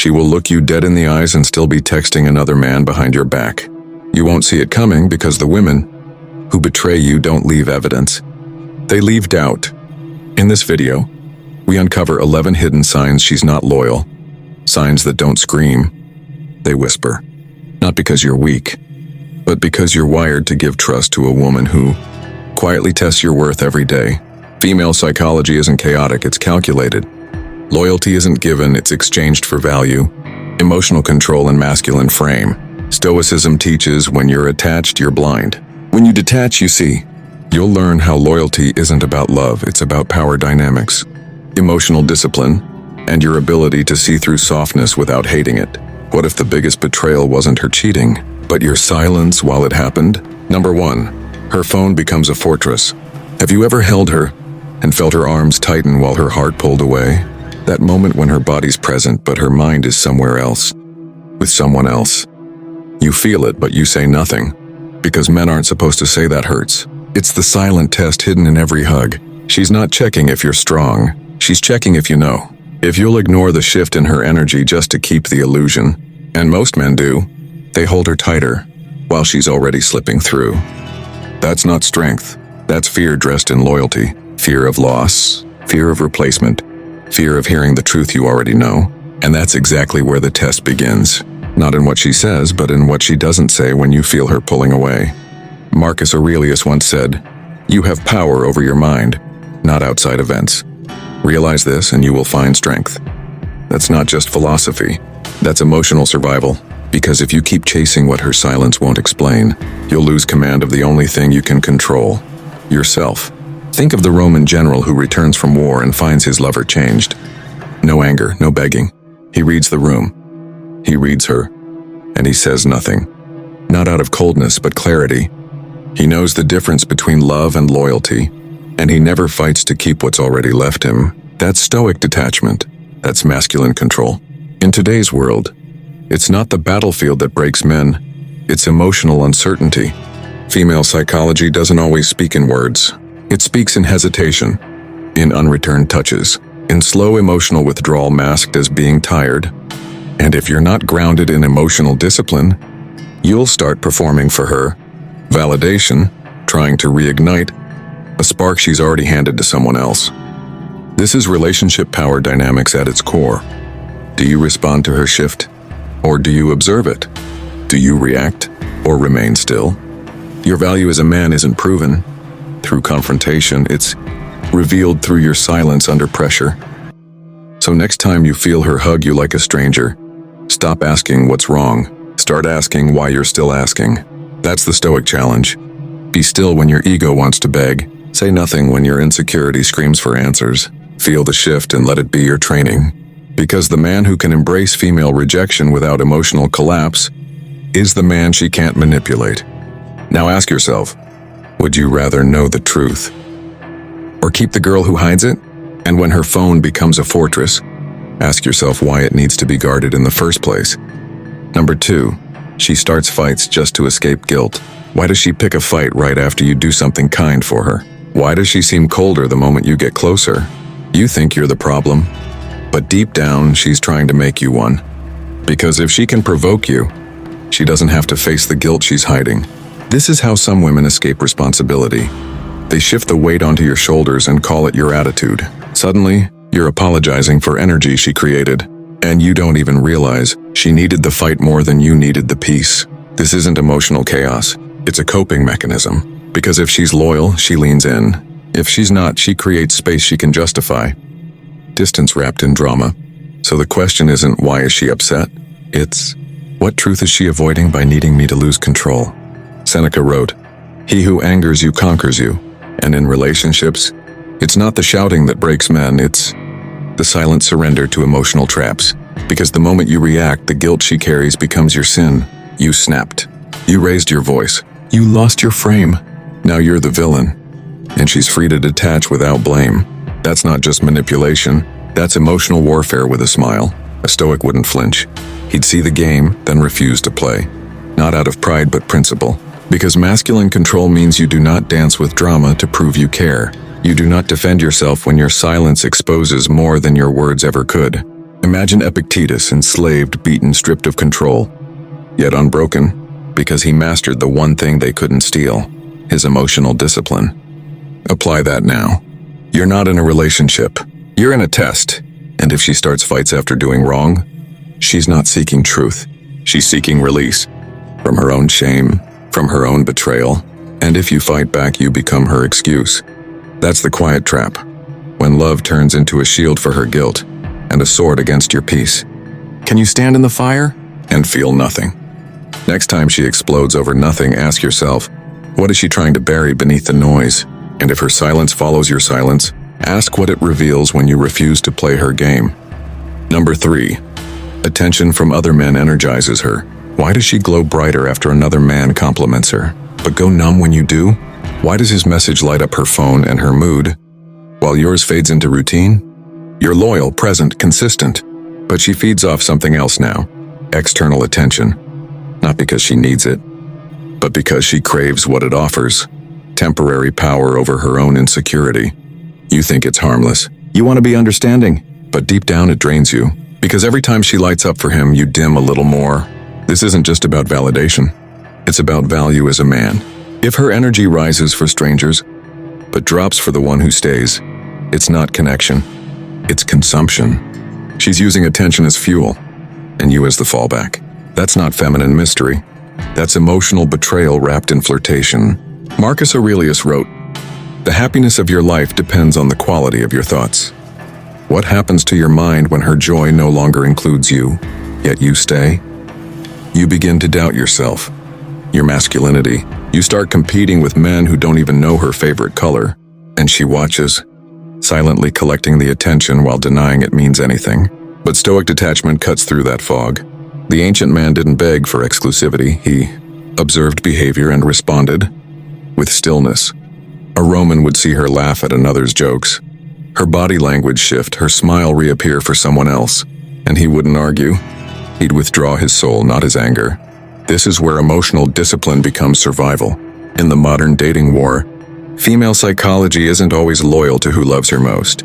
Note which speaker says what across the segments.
Speaker 1: She will look you dead in the eyes and still be texting another man behind your back. You won't see it coming because the women who betray you don't leave evidence. They leave doubt. In this video, we uncover 11 hidden signs she's not loyal. Signs that don't scream. They whisper. Not because you're weak, but because you're wired to give trust to a woman who quietly tests your worth every day. Female psychology isn't chaotic, it's calculated. Loyalty isn't given, it's exchanged for value. Emotional control and masculine frame. Stoicism teaches when you're attached, you're blind. When you detach, you see. You'll learn how loyalty isn't about love, it's about power dynamics, emotional discipline, and your ability to see through softness without hating it. What if the biggest betrayal wasn't her cheating, but your silence while it happened? Number 1, her phone becomes a fortress. Have you ever held her and felt her arms tighten while her heart pulled away? That moment when her body's present but her mind is somewhere else, with someone else. You feel it, but you say nothing, because men aren't supposed to say that hurts. It's the silent test hidden in every hug. She's not checking if you're strong, she's checking if you know. If you'll ignore the shift in her energy just to keep the illusion, and most men do, they hold her tighter while she's already slipping through. That's not strength, that's fear dressed in loyalty. Fear of loss, fear of replacement, fear of hearing the truth you already know. And that's exactly where the test begins. Not in what she says, but in what she doesn't say when you feel her pulling away. Marcus Aurelius once said, "You have power over your mind, not outside events." Realize this and you will find strength. That's not just philosophy, that's emotional survival. Because if you keep chasing what her silence won't explain, you'll lose command of the only thing you can control, yourself. Think of the Roman general who returns from war and finds his lover changed. No anger, no begging. He reads the room. He reads her, and he says nothing. Not out of coldness, but clarity. He knows the difference between love and loyalty, and he never fights to keep what's already left him. That's stoic detachment. That's masculine control. In today's world, it's not the battlefield that breaks men, it's emotional uncertainty. Female psychology doesn't always speak in words. It speaks in hesitation, in unreturned touches, in slow emotional withdrawal masked as being tired. And if you're not grounded in emotional discipline, you'll start performing for her. Validation, trying to reignite a spark she's already handed to someone else. This is relationship power dynamics at its core. Do you respond to her shift, or do you observe it? Do you react, or remain still? Your value as a man isn't proven through confrontation, it's revealed through your silence under pressure. So next time you feel her hug you like a stranger, stop asking what's wrong, start asking why you're still asking. That's the Stoic challenge. Be still when your ego wants to beg. Say nothing when your insecurity screams for answers. Feel the shift and let it be your training. Because the man who can embrace female rejection without emotional collapse is the man she can't manipulate. Now ask yourself, would you rather know the truth or keep the girl who hides it? And when her phone becomes a fortress, ask yourself why it needs to be guarded in the first place. Number 2, she starts fights just to escape guilt. Why does she pick a fight right after you do something kind for her? Why does she seem colder the moment you get closer? You think you're the problem, but deep down she's trying to make you one. Because if she can provoke you, she doesn't have to face the guilt she's hiding. This is how some women escape responsibility. They shift the weight onto your shoulders and call it your attitude. Suddenly, you're apologizing for energy she created, and you don't even realize she needed the fight more than you needed the peace. This isn't emotional chaos, it's a coping mechanism. Because if she's loyal, she leans in. If she's not, she creates space she can justify. Distance wrapped in drama. So the question isn't why is she upset? It's what truth is she avoiding by needing me to lose control? Seneca wrote, "He who angers you conquers you." And in relationships, it's not the shouting that breaks men, it's the silent surrender to emotional traps. Because the moment you react, the guilt she carries becomes your sin. You snapped. You raised your voice. You lost your frame. Now you're the villain. And she's free to detach without blame. That's not just manipulation, that's emotional warfare with a smile. A Stoic wouldn't flinch. He'd see the game, then refuse to play. Not out of pride, but principle. Because masculine control means you do not dance with drama to prove you care. You do not defend yourself when your silence exposes more than your words ever could. Imagine Epictetus, enslaved, beaten, stripped of control, yet unbroken, because he mastered the one thing they couldn't steal, his emotional discipline. Apply that now. You're not in a relationship. You're in a test. And if she starts fights after doing wrong, she's not seeking truth. She's seeking release. From her own shame, from her own betrayal. And if you fight back, you become her excuse. That's the quiet trap. When love turns into a shield for her guilt and a sword against your peace. Can you stand in the fire and feel nothing? Next time she explodes over nothing, ask yourself, what is she trying to bury beneath the noise? And if her silence follows your silence, ask what it reveals when you refuse to play her game. Number 3. Attention from other men energizes her. Why does she glow brighter after another man compliments her, but go numb when you do? Why does his message light up her phone and her mood, while yours fades into routine? You're loyal, present, consistent, but she feeds off something else now. External attention. Not because she needs it, but because she craves what it offers. Temporary power over her own insecurity. You think it's harmless. You want to be understanding, but deep down it drains you. Because every time she lights up for him, you dim a little more. This isn't just about validation. It's about value as a man. If her energy rises for strangers, but drops for the one who stays, it's not connection. It's consumption. She's using attention as fuel, and you as the fallback. That's not feminine mystery. That's emotional betrayal wrapped in flirtation. Marcus Aurelius wrote, "The happiness of your life depends on the quality of your thoughts." What happens to your mind when her joy no longer includes you, yet you stay? You begin to doubt yourself, your masculinity. You start competing with men who don't even know her favorite color, and she watches, silently collecting the attention while denying it means anything. But Stoic detachment cuts through that fog. The ancient man didn't beg for exclusivity. He observed behavior and responded with stillness. A Roman would see her laugh at another's jokes, her body language shift, her smile reappear for someone else, and he wouldn't argue. He'd withdraw his soul, not his anger. This is where emotional discipline becomes survival. In the modern dating war, female psychology isn't always loyal to who loves her most.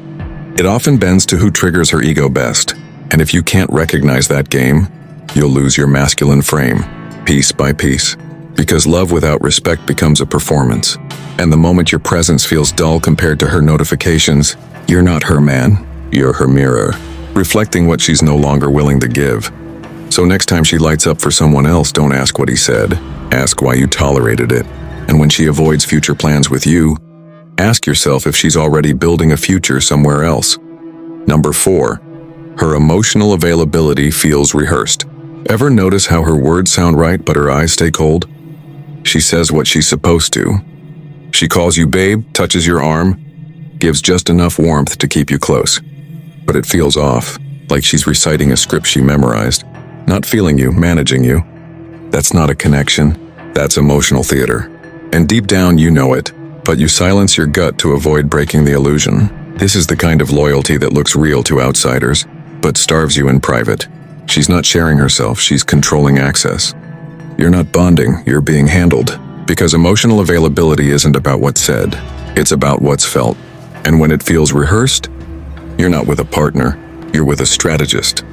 Speaker 1: It often bends to who triggers her ego best. And if you can't recognize that game, you'll lose your masculine frame, piece by piece. Because love without respect becomes a performance. And the moment your presence feels dull compared to her notifications, you're not her man, you're her mirror, reflecting what she's no longer willing to give. So next time she lights up for someone else, don't ask what he said. Ask why you tolerated it. And when she avoids future plans with you, ask yourself if she's already building a future somewhere else. Number 4. Her emotional availability feels rehearsed. Ever notice how her words sound right but her eyes stay cold? She says what she's supposed to. She calls you babe, touches your arm, gives just enough warmth to keep you close. But it feels off, like she's reciting a script she memorized. Not feeling you, managing you. That's not a connection. That's emotional theater. And deep down you know it, but you silence your gut to avoid breaking the illusion. This is the kind of loyalty that looks real to outsiders, but starves you in private. She's not sharing herself, she's controlling access. You're not bonding, you're being handled. Because emotional availability isn't about what's said, it's about what's felt. And when it feels rehearsed, you're not with a partner, you're with a strategist.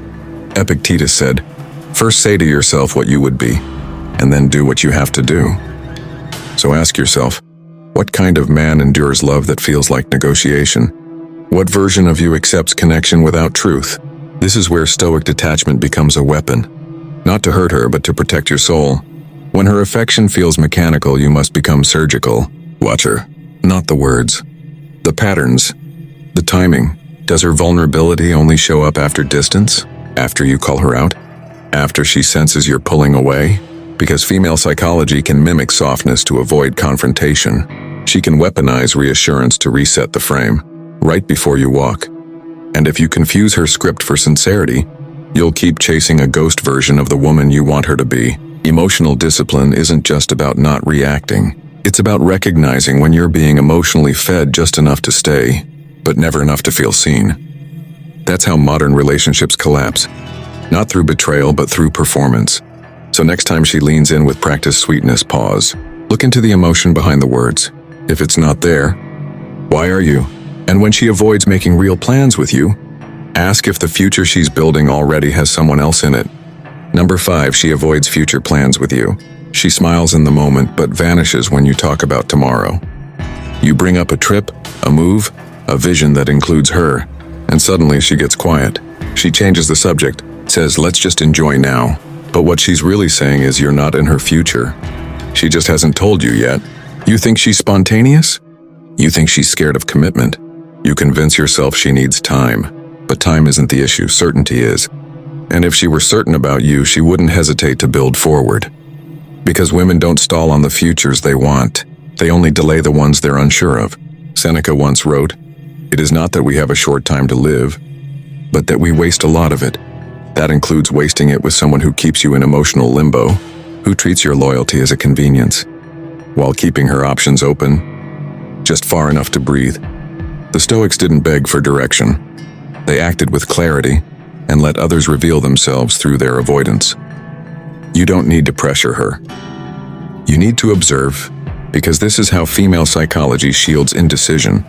Speaker 1: Epictetus said, "First say to yourself what you would be, and then do what you have to do." So ask yourself, what kind of man endures love that feels like negotiation? What version of you accepts connection without truth? This is where Stoic detachment becomes a weapon. Not to hurt her, but to protect your soul. When her affection feels mechanical, you must become surgical. Watch her. Not the words. The patterns. The timing. Does her vulnerability only show up after distance? After you call her out? After she senses you're pulling away? Because female psychology can mimic softness to avoid confrontation. She can weaponize reassurance to reset the frame, right before you walk. And if you confuse her script for sincerity, you'll keep chasing a ghost version of the woman you want her to be. Emotional discipline isn't just about not reacting. It's about recognizing when you're being emotionally fed just enough to stay, but never enough to feel seen. That's how modern relationships collapse. Not through betrayal, but through performance. So next time she leans in with practice sweetness, pause. Look into the emotion behind the words. If it's not there, why are you? And when she avoids making real plans with you, Ask if the future she's building already has someone else in it. Number 5, she avoids future plans with you. She smiles in the moment but vanishes when you talk about tomorrow. You bring up a trip, a move, a vision that includes her, and suddenly she gets quiet. She changes the subject, says let's just enjoy now. But what she's really saying is you're not in her future. She just hasn't told you yet. You think she's spontaneous? You think she's scared of commitment. You convince yourself she needs time. But time isn't the issue, certainty is. And if she were certain about you, she wouldn't hesitate to build forward. Because women don't stall on the futures they want. They only delay the ones they're unsure of. Seneca once wrote, "It is not that we have a short time to live, but that we waste a lot of it. That includes wasting it with someone who keeps you in emotional limbo, who treats your loyalty as a convenience, while keeping her options open, just far enough to breathe." The Stoics didn't beg for direction. They acted with clarity and let others reveal themselves through their avoidance. You don't need to pressure her. You need to observe, because this is how female psychology shields indecision.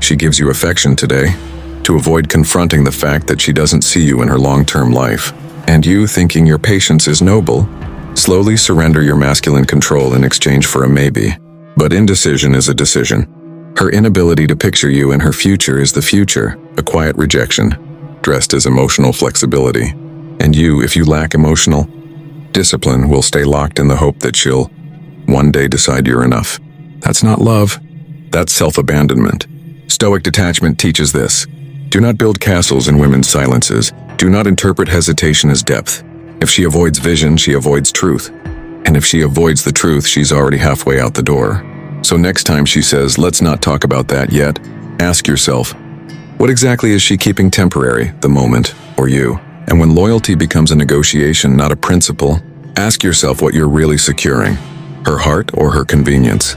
Speaker 1: She gives you affection today to avoid confronting the fact that she doesn't see you in her long-term life. And you, thinking your patience is noble, slowly surrender your masculine control in exchange for a maybe. But indecision is a decision. Her inability to picture you in her future is the future, a quiet rejection, dressed as emotional flexibility. And you, if you lack emotional discipline, will stay locked in the hope that she'll one day decide you're enough. That's not love. That's self-abandonment. Stoic detachment teaches this. Do not build castles in women's silences. Do not interpret hesitation as depth. If she avoids vision, she avoids truth. And if she avoids the truth, she's already halfway out the door. So next time she says, let's not talk about that yet, ask yourself, what exactly is she keeping temporary, the moment, or you? And when loyalty becomes a negotiation, not a principle, ask yourself what you're really securing, her heart or her convenience.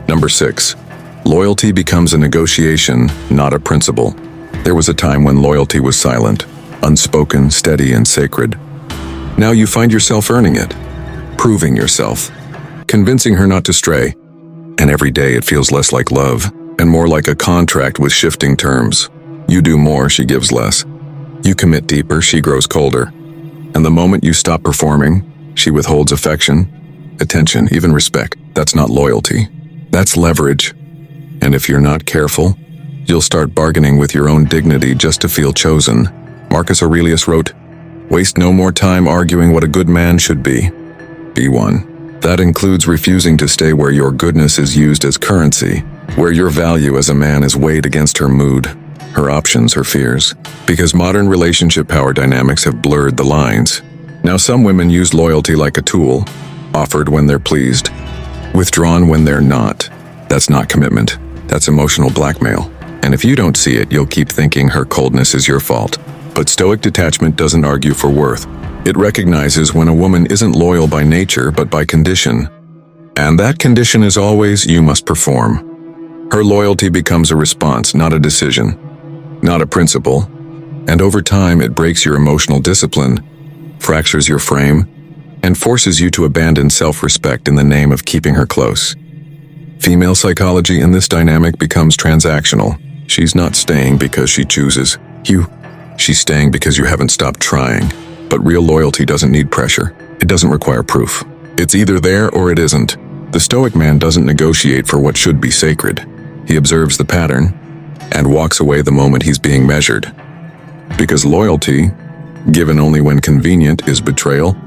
Speaker 1: Number 6, loyalty becomes a negotiation, not a principle. There was a time when loyalty was silent, unspoken, steady, and sacred. Now you find yourself earning it, proving yourself, convincing her not to stray. And every day it feels less like love and more like a contract with shifting terms. You do more, she gives less. You commit deeper, she grows colder. And the moment you stop performing, she withholds affection, attention, even respect. That's not loyalty. That's leverage. And if you're not careful, you'll start bargaining with your own dignity just to feel chosen. Marcus Aurelius wrote, "Waste no more time arguing what a good man should be. Be one." That includes refusing to stay where your goodness is used as currency, where your value as a man is weighed against her mood, her options, her fears. Because modern relationship power dynamics have blurred the lines. Now some women use loyalty like a tool, offered when they're pleased, withdrawn when they're not. That's not commitment. That's emotional blackmail. And if you don't see it, you'll keep thinking her coldness is your fault. But Stoic detachment doesn't argue for worth. It recognizes when a woman isn't loyal by nature, but by condition. And that condition is always, you must perform. Her loyalty becomes a response, not a decision, not a principle. And over time, it breaks your emotional discipline, fractures your frame, and forces you to abandon self-respect in the name of keeping her close. Female psychology in this dynamic becomes transactional. She's not staying because she chooses you. She's staying because you haven't stopped trying. But real loyalty doesn't need pressure. It doesn't require proof. It's either there or it isn't. The Stoic man doesn't negotiate for what should be sacred. He observes the pattern and walks away the moment he's being measured. Because loyalty, given only when convenient, is betrayal,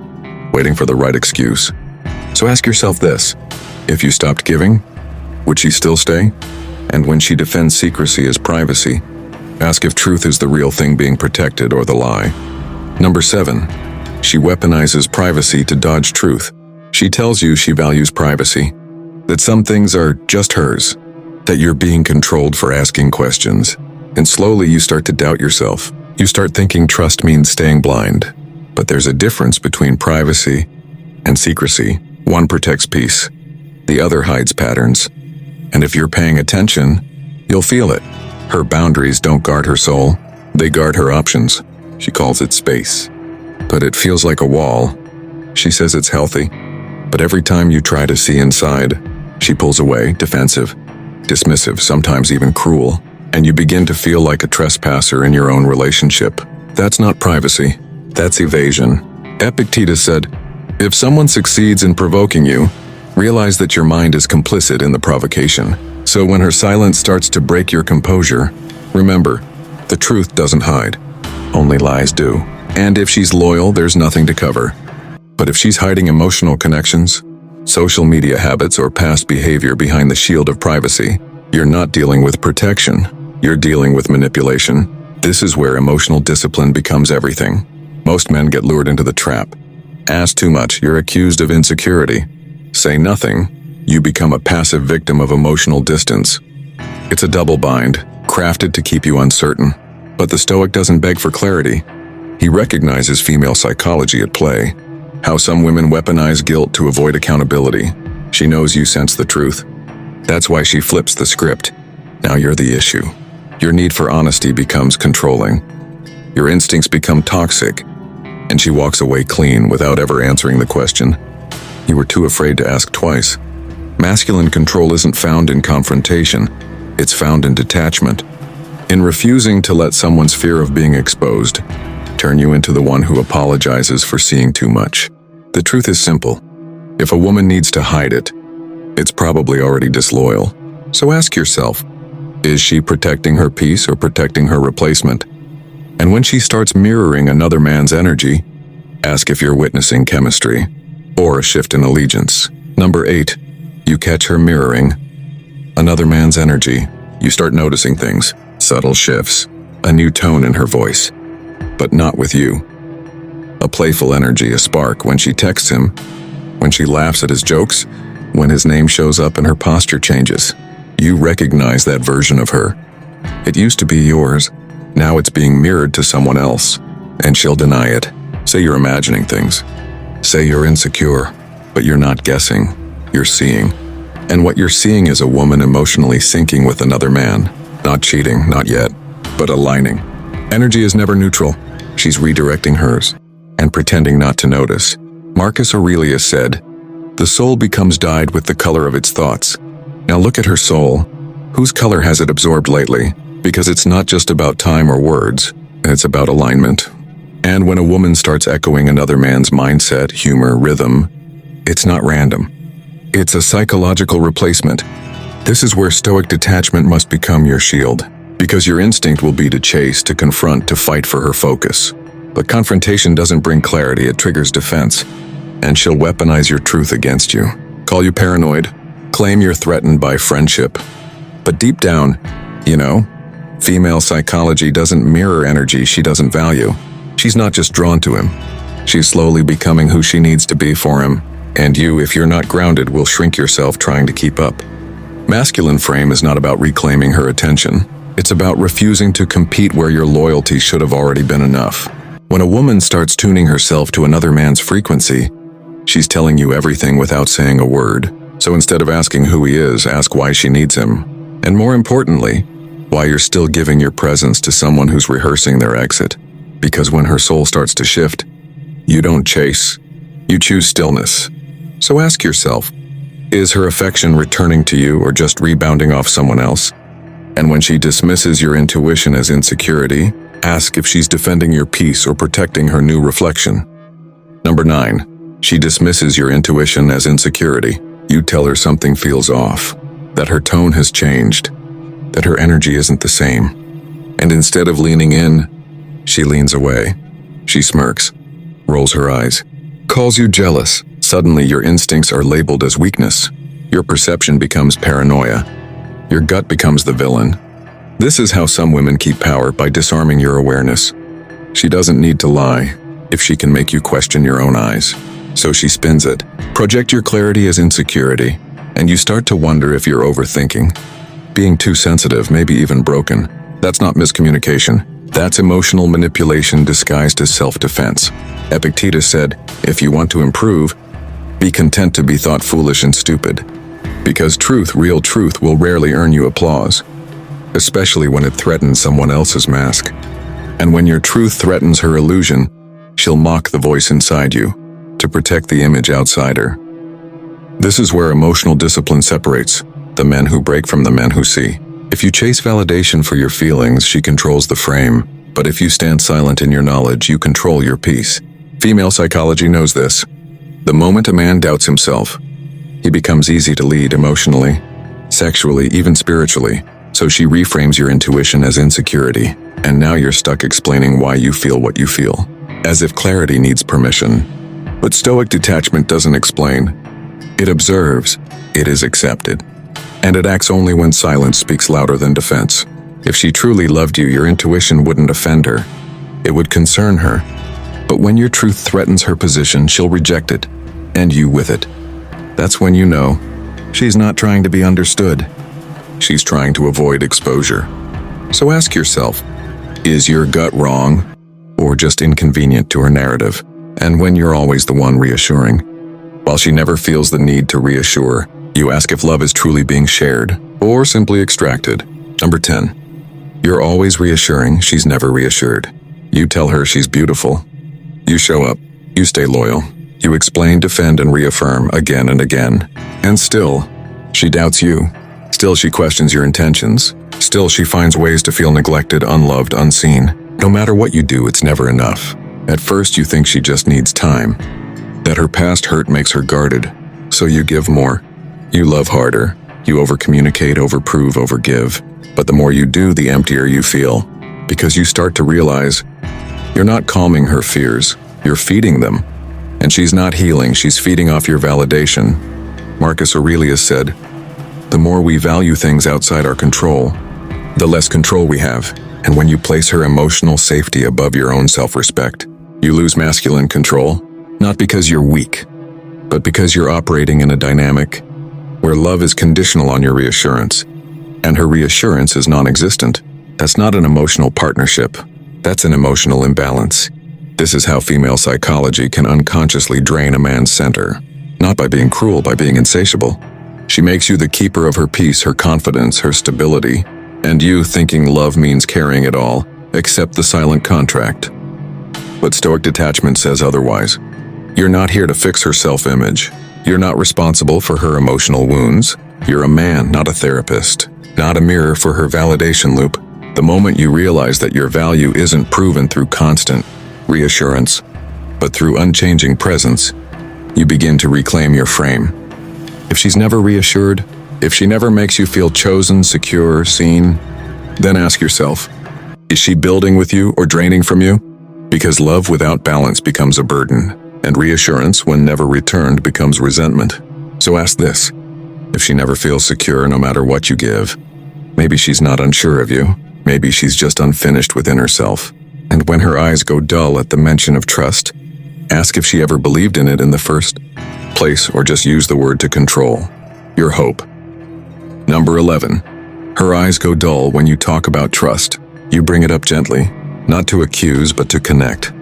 Speaker 1: waiting for the right excuse. So ask yourself this: if you stopped giving, would she still stay? And when she defends secrecy as privacy, ask if truth is the real thing being protected or the lie. Number 7, she weaponizes privacy to dodge truth. She tells you she values privacy, that some things are just hers, that you're being controlled for asking questions. And slowly you start to doubt yourself. You start thinking trust means staying blind. But there's a difference between privacy and secrecy. One protects peace, the other hides patterns. And if you're paying attention, you'll feel it. Her boundaries don't guard her soul, they guard her options. She calls it space. But it feels like a wall. She says it's healthy. But every time you try to see inside, she pulls away, defensive, dismissive, sometimes even cruel. and you begin to feel like a trespasser in your own relationship. That's not privacy, that's evasion. Epictetus said, "If someone succeeds in provoking you, realize that your mind is complicit in the provocation." So when her silence starts to break your composure, remember, the truth doesn't hide. Only lies do. And if she's loyal, there's nothing to cover. But if she's hiding emotional connections, social media habits, or past behavior behind the shield of privacy, you're not dealing with protection. You're dealing with manipulation. This is where emotional discipline becomes everything. Most men get lured into the trap. Ask too much, you're accused of insecurity. Say nothing, you become a passive victim of emotional distance. It's a double bind, crafted to keep you uncertain. But the Stoic doesn't beg for clarity. He recognizes female psychology at play. How some women weaponize guilt to avoid accountability. She knows you sense the truth. That's why she flips the script. Now you're the issue. Your need for honesty becomes controlling. Your instincts become toxic, and she walks away clean without ever answering the question. You were too afraid to ask twice. Masculine control isn't found in confrontation. It's found in detachment. In refusing to let someone's fear of being exposed turn you into the one who apologizes for seeing too much. The truth is simple. If a woman needs to hide it, it's probably already disloyal. So ask yourself, is she protecting her peace or protecting her replacement? And when she starts mirroring another man's energy, ask if you're witnessing chemistry or a shift in allegiance. Number 8, you catch her mirroring another man's energy. You start noticing things, subtle shifts, a new tone in her voice, but not with you. A playful energy, a spark when she texts him, when she laughs at his jokes, when his name shows up and her posture changes. You recognize that version of her. It used to be yours. Now it's being mirrored to someone else, and she'll deny it. Say you're imagining things. Say you're insecure, but you're not guessing, you're seeing. And what you're seeing is a woman emotionally syncing with another man. Not cheating, not yet, but aligning. Energy is never neutral. She's redirecting hers and pretending not to notice. Marcus Aurelius said, "The soul becomes dyed with the color of its thoughts." Now look at her soul. Whose color has it absorbed lately? Because it's not just about time or words, it's about alignment. And when a woman starts echoing another man's mindset, humor, rhythm, it's not random. It's a psychological replacement. This is where Stoic detachment must become your shield, because your instinct will be to chase, to confront, to fight for her focus. But confrontation doesn't bring clarity, it triggers defense, and she'll weaponize your truth against you. Call you paranoid, claim you're threatened by friendship. But deep down, female psychology doesn't mirror energy she doesn't value. She's not just drawn to him. She's slowly becoming who she needs to be for him. And you, if you're not grounded, will shrink yourself trying to keep up. Masculine frame is not about reclaiming her attention. It's about refusing to compete where your loyalty should have already been enough. When a woman starts tuning herself to another man's frequency, she's telling you everything without saying a word. So instead of asking who he is, ask why she needs him. And more importantly, why you're still giving your presence to someone who's rehearsing their exit. Because when her soul starts to shift, you don't chase, you choose stillness. So ask yourself, is her affection returning to you or just rebounding off someone else? And when she dismisses your intuition as insecurity, ask if she's defending your peace or protecting her new reflection. Number 9, she dismisses your intuition as insecurity. You tell her something feels off, that her tone has changed, that her energy isn't the same. And instead of leaning in, she leans away. She smirks, rolls her eyes, calls you jealous. Suddenly your instincts are labeled as weakness. Your perception becomes paranoia. Your gut becomes the villain. This is how some women keep power, by disarming your awareness. She doesn't need to lie if she can make you question your own eyes. So she spins it. Project your clarity as insecurity, and you start to wonder if you're overthinking, being too sensitive, maybe even broken. That's not miscommunication. That's emotional manipulation disguised as self-defense. Epictetus said, if you want to improve, be content to be thought foolish and stupid. Because truth, real truth, will rarely earn you applause, especially when it threatens someone else's mask. And when your truth threatens her illusion, she'll mock the voice inside you to protect the image outside her. This is where emotional discipline separates the men who break from the men who see. If you chase validation for your feelings, she controls the frame. But if you stand silent in your knowledge, you control your peace. Female psychology knows this. The moment a man doubts himself, he becomes easy to lead emotionally, sexually, even spiritually. So she reframes your intuition as insecurity, and now you're stuck explaining why you feel what you feel, as if clarity needs permission. But Stoic detachment doesn't explain. It observes, it is accepted, and it acts only when silence speaks louder than defense. If she truly loved you, your intuition wouldn't offend her. It would concern her. But when your truth threatens her position, she'll reject it, and you with it. That's when you know she's not trying to be understood. She's trying to avoid exposure. So ask yourself, is your gut wrong or just inconvenient to her narrative? And when you're always the one reassuring, while she never feels the need to reassure, you ask if love is truly being shared or simply extracted. Number 10. You're always reassuring, she's never reassured. You tell her she's beautiful. You show up. You stay loyal. You explain, defend, and reaffirm again and again. And still, she doubts you. Still, she questions your intentions. Still, she finds ways to feel neglected, unloved, unseen. No matter what you do, it's never enough. At first, you think she just needs time, that her past hurt makes her guarded. So you give more. You love harder. You overcommunicate, overprove, overgive. But the more you do, the emptier you feel, because you start to realize you're not calming her fears, you're feeding them. And she's not healing, she's feeding off your validation. Marcus Aurelius said, "The more we value things outside our control, the less control we have. And when you place her emotional safety above your own self-respect, you lose masculine control, not because you're weak, but because you're operating in a dynamic where love is conditional on your reassurance, and her reassurance is non-existent. That's not an emotional partnership. That's an emotional imbalance. This is how female psychology can unconsciously drain a man's center, not by being cruel, by being insatiable. She makes you the keeper of her peace, her confidence, her stability, and you, thinking love means carrying it all, accept the silent contract. But Stoic detachment says otherwise. You're not here to fix her self-image. You're not responsible for her emotional wounds. You're a man, not a therapist, not a mirror for her validation loop. The moment you realize that your value isn't proven through constant reassurance, but through unchanging presence, you begin to reclaim your frame. If she's never reassured, if she never makes you feel chosen, secure, seen, then ask yourself, is she building with you or draining from you? Because love without balance becomes a burden, and reassurance, when never returned, becomes resentment. So ask this, if she never feels secure no matter what you give, maybe she's not unsure of you, maybe she's just unfinished within herself. And when her eyes go dull at the mention of trust, ask if she ever believed in it in the first place or just used the word to control your hope. Number 11. Her eyes go dull when you talk about trust. You bring it up gently, not to accuse but to connect.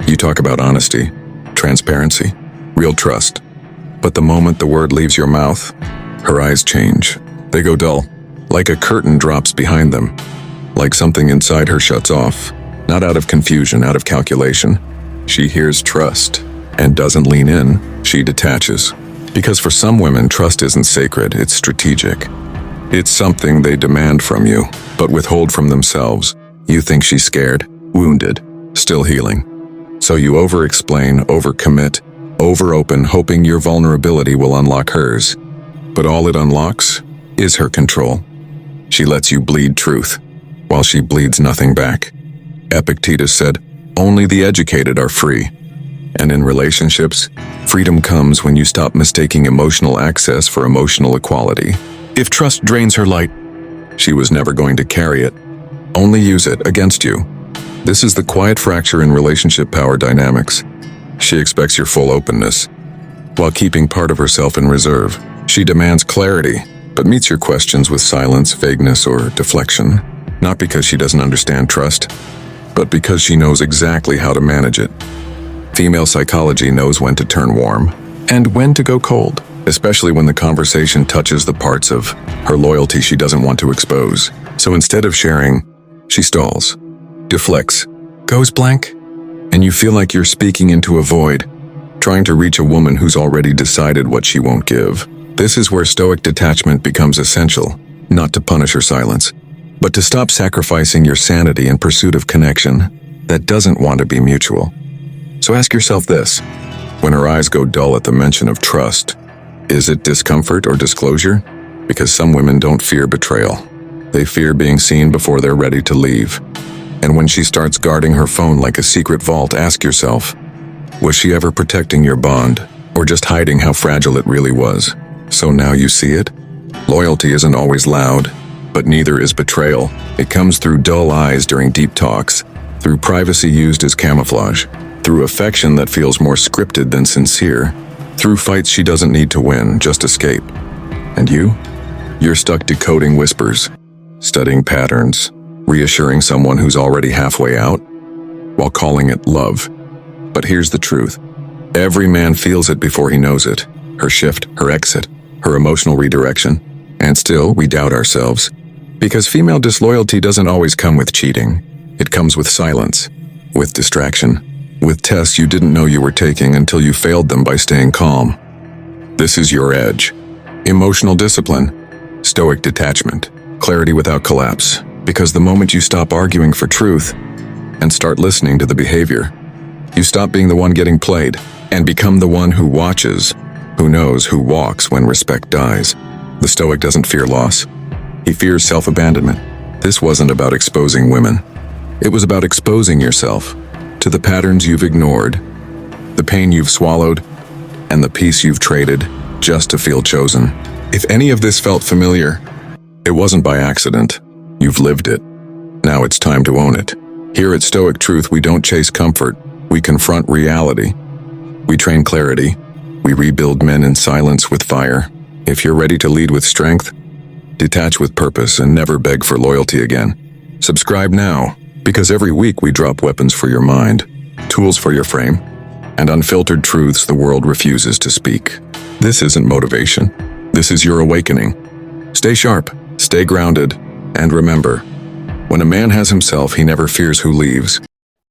Speaker 1: You talk about honesty, transparency, real trust. But the moment the word leaves your mouth, her eyes change. They go dull, like a curtain drops behind them, like something inside her shuts off. Not out of confusion, out of calculation. She hears trust and doesn't lean in, she detaches. Because for some women, trust isn't sacred, it's strategic. It's something they demand from you, but withhold from themselves. You think she's scared, wounded, still healing. So you over-explain, over-commit, over-open, hoping your vulnerability will unlock hers. But all it unlocks is her control. She lets you bleed truth, while she bleeds nothing back. Epictetus said, only the educated are free. And in relationships, freedom comes when you stop mistaking emotional access for emotional equality. If trust drains her light, she was never going to carry it. Only use it against you. This is the quiet fracture in relationship power dynamics. She expects your full openness, while keeping part of herself in reserve. She demands clarity, but meets your questions with silence, vagueness, or deflection. Not because she doesn't understand trust, but because she knows exactly how to manage it. Female psychology knows when to turn warm and when to go cold, especially when the conversation touches the parts of her loyalty she doesn't want to expose. So instead of sharing, she stalls, deflects, goes blank, and you feel like you're speaking into a void, trying to reach a woman who's already decided what she won't give. This is where Stoic detachment becomes essential. not to punish her silence, but to stop sacrificing your sanity in pursuit of connection that doesn't want to be mutual. So ask yourself this: when her eyes go dull at the mention of trust, is it discomfort or disclosure? Because some women don't fear betrayal. They fear being seen before they're ready to leave. And when she starts guarding her phone like a secret vault, ask yourself, was she ever protecting your bond, or just hiding how fragile it really was? So now you see it? Loyalty isn't always loud, but neither is betrayal. It comes through dull eyes during deep talks, through privacy used as camouflage, through affection that feels more scripted than sincere, through fights she doesn't need to win, just escape. And you? You're stuck decoding whispers, studying patterns, reassuring someone who's already halfway out, while calling it love. But here's the truth. Every man feels it before he knows it. Her shift, her exit, her emotional redirection. And still, we doubt ourselves. Because female disloyalty doesn't always come with cheating. It comes with silence, with distraction, with tests you didn't know you were taking until you failed them by staying calm. This is your edge. Emotional discipline, stoic detachment, clarity without collapse. Because the moment you stop arguing for truth and start listening to the behavior, you stop being the one getting played and become the one who watches, who knows, who walks when respect dies. The Stoic doesn't fear loss. He fears self-abandonment. This wasn't about exposing women. It was about exposing yourself to the patterns you've ignored, the pain you've swallowed, and the peace you've traded just to feel chosen. If any of this felt familiar, it wasn't by accident. You've lived it. Now it's time to own it. Here at Stoic Truth, we don't chase comfort. We confront reality. We train clarity. We rebuild men in silence with fire. If you're ready to lead with strength, detach with purpose, and never beg for loyalty again, subscribe now, because every week we drop weapons for your mind, tools for your frame, and unfiltered truths the world refuses to speak. This isn't motivation. This is your awakening. Stay sharp, stay grounded, and remember, when a man has himself, he never fears who leaves.